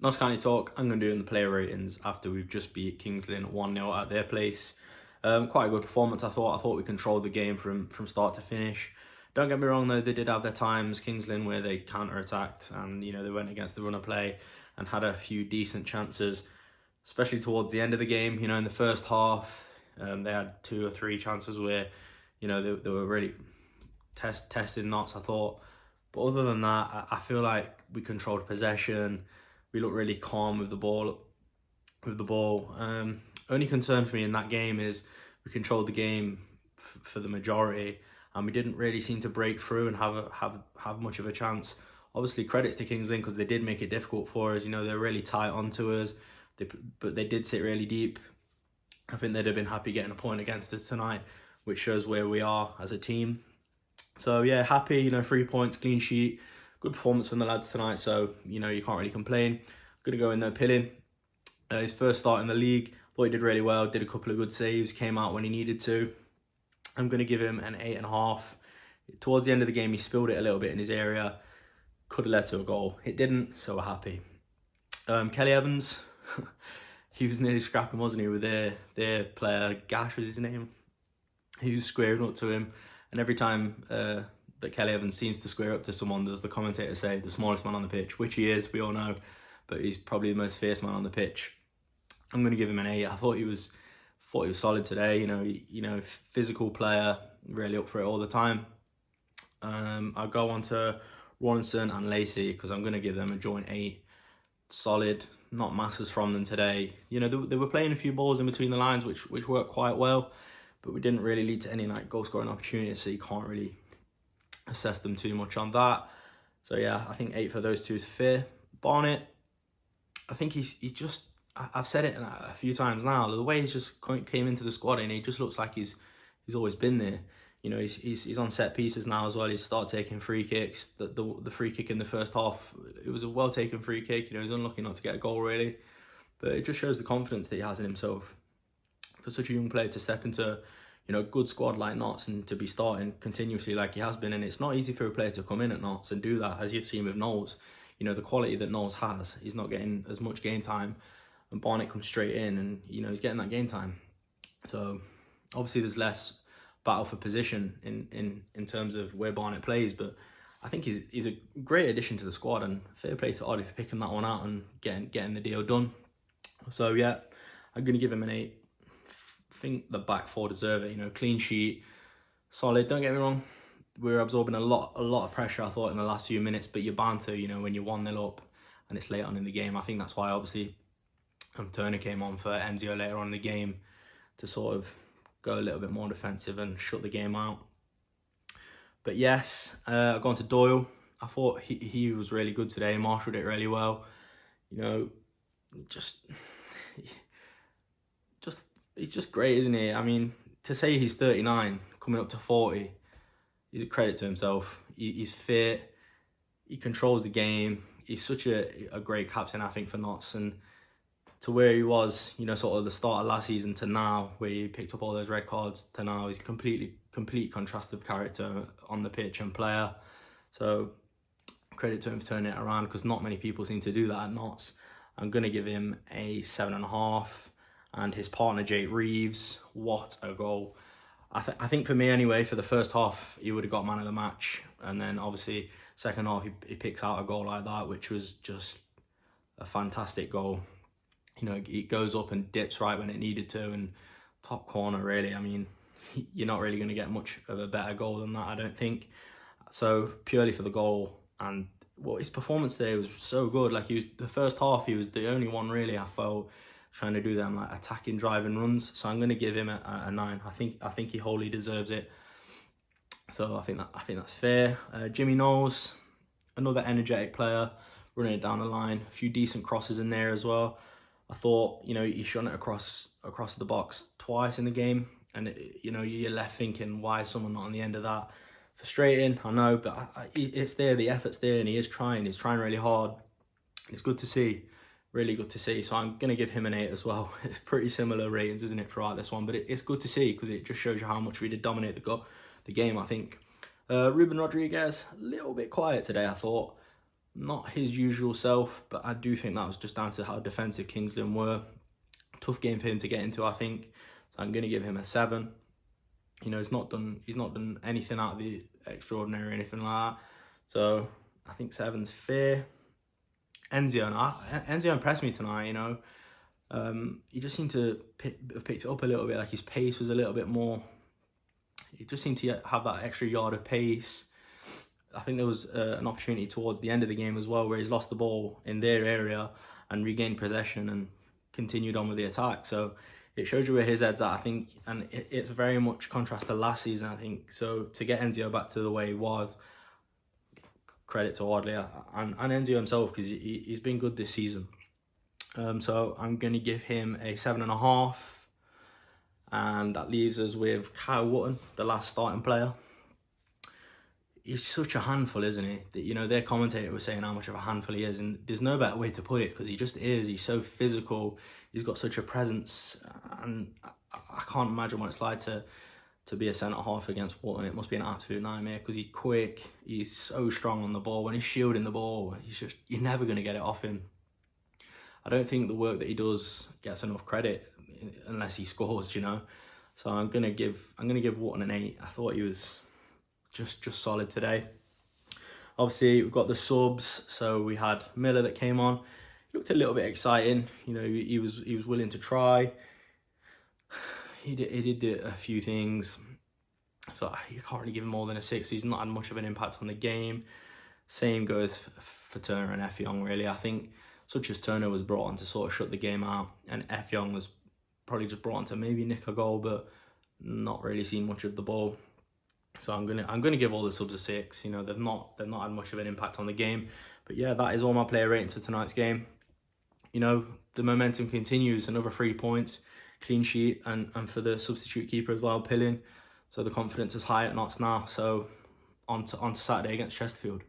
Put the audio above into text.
Notts County talk. I'm going to do in the player ratings after we've just beat Kings Lynn 1-0 at their place. Quite a good performance, I thought. I thought we controlled the game from start to finish. Don't get me wrong, though, they did have their times, Kings Lynn, where they counter-attacked and, they went against the run of play and had a few decent chances, especially towards the end of the game. In the first half, they had 2 or 3 chances where, they were really testing Notts, I thought. But other than that, I feel like we controlled possession. We looked really calm with the ball. Only concern for me in that game is we controlled the game for the majority, and we didn't really seem to break through and have much of a chance. Obviously, credits to Kings Lynn because they did make it difficult for us. They're really tight onto us, but they did sit really deep. I think they'd have been happy getting a point against us tonight, which shows where we are as a team. So yeah, happy. 3 points, clean sheet. Good performance from the lads tonight, so, you can't really complain. Going to go in there, Pilling. His first start in the league. Thought he did really well, did a couple of good saves, came out when he needed to. I'm going to give him an 8.5. Towards the end of the game, he spilled it a little bit in his area. Could have led to a goal. It didn't, so we're happy. Kelly Evans, he was nearly scrapping, wasn't he, with their player, Gash was his name. He was squaring up to him, and every time that Kelly Evans seems to square up to someone, does the commentator say, the smallest man on the pitch, which he is, we all know, but he's probably the most fierce man on the pitch. I'm going to give him an 8. I thought he was solid today. Physical player, really up for it all the time. I'll go on to Rawlinson and Lacey because I'm going to give them a joint 8. Solid, not masses from them today. They were playing a few balls in between the lines, which worked quite well, but we didn't really lead to any goal scoring opportunities, so you can't really assess them too much on that. So yeah, I think 8 for those two is fair. Barnett, I think he just, I've said it a few times now, the way he's just came into the squad and he just looks like he's always been there. He's on set pieces now as well. He's started taking free kicks. The free kick in the first half, it was a well taken free kick. He's unlucky not to get a goal really, but it just shows the confidence that he has in himself. For such a young player to step into a good squad like Notts and to be starting continuously like he has been, and it's not easy for a player to come in at Notts and do that, as you've seen with Knowles. The quality that Knowles has, he's not getting as much game time, and Barnett comes straight in and he's getting that game time. So obviously there's less battle for position in terms of where Barnett plays, but I think he's a great addition to the squad, and fair play to Oddie for picking that one out and getting the deal done. So yeah, I'm going to give him an 8. I think the back four deserve it. Clean sheet, solid. Don't get me wrong, we were absorbing a lot of pressure, I thought, in the last few minutes, but you're bound to, when you're 1-0 up and it's late on in the game. I think that's why obviously Turner came on for Enzio later on in the game to sort of go a little bit more defensive and shut the game out. But yes, I've gone to Doyle. I thought he was really good today, marshalled it really well. He's just great, isn't he? I mean, to say he's 39, coming up to 40, he's a credit to himself. He's fit, he controls the game. He's such a great captain, I think, for Notts. And to where he was, sort of the start of last season to now, where he picked up all those red cards, to now, he's complete contrast of character on the pitch and player. So credit to him for turning it around, because not many people seem to do that at Notts. I'm going to give him a 7.5. And his partner, Jake Reeves, what a goal. I think for me anyway, for the first half, he would have got man of the match. And then obviously, second half, he picks out a goal like that, which was just a fantastic goal. It goes up and dips right when it needed to, and top corner, really. I mean, you're not really going to get much of a better goal than that, I don't think. So purely for the goal, and his performance today was so good. The first half, he was the only one really, I felt, trying to do them attacking, driving runs. So I'm going to give him a 9. I think he wholly deserves it. So I think that's fair. Jimmy Knowles, another energetic player, running it down the line. A few decent crosses in there as well. I thought he shot it across the box twice in the game, and you're left thinking, why is someone not on the end of that? Frustrating, I know, but it's there. The effort's there, and he is trying. He's trying really hard. It's good to see. Really good to see. So I'm going to give him an 8 as well. It's pretty similar ratings, isn't it, throughout this one? But it's good to see, because it just shows you how much we did dominate the game, I think. Ruben Rodriguez, a little bit quiet today, I thought. Not his usual self, but I do think that was just down to how defensive Kings Lynn were. Tough game for him to get into, I think. So I'm going to give him a 7. You know, he's not done anything out of the extraordinary or anything like that. So I think 7's fair. Enzio impressed me tonight, you know. He just seemed to have picked it up a little bit. Like his pace was a little bit more. He just seemed to have that extra yard of pace. I think there was an opportunity towards the end of the game as well where he's lost the ball in their area and regained possession and continued on with the attack. So it shows you where his head's at, I think, and it's very much contrast to last season, I think. So to get Enzio back to the way he was, credit to Wadley and Enzio himself, because he's been good this season. So I'm going to give him a 7.5, and that leaves us with Kyle Wotton, the last starting player. He's such a handful, isn't he? That, you know, their commentator was saying how much of a handful he is, and there's no better way to put it, because he just is. He's so physical. He's got such a presence, and I can't imagine what it's like to be a centre-half against Wotton. It must be an absolute nightmare, because he's quick. He's so strong on the ball. When he's shielding the ball, you're never going to get it off him. I don't think the work that he does gets enough credit unless he scores, you know. So I'm gonna give Wotton an 8. I thought he was just solid today. Obviously, we've got the subs. So we had Miller that came on. He looked a little bit exciting. You know, he was willing to try. He did a few things. So you can't really give him more than a 6. He's not had much of an impact on the game. Same goes for Turner and Effiong, really. I think such as Turner was brought on to sort of shut the game out, and Effiong was probably just brought on to maybe nick a goal, but not really seen much of the ball. So I'm gonna give all the subs a 6. You know, they've not had much of an impact on the game. But yeah, that is all my player ratings for tonight's game. You know, the momentum continues. Another 3 points, clean sheet, and for the substitute keeper as well, Pillin. So the confidence is high at Notts now. So on to Saturday against Chesterfield.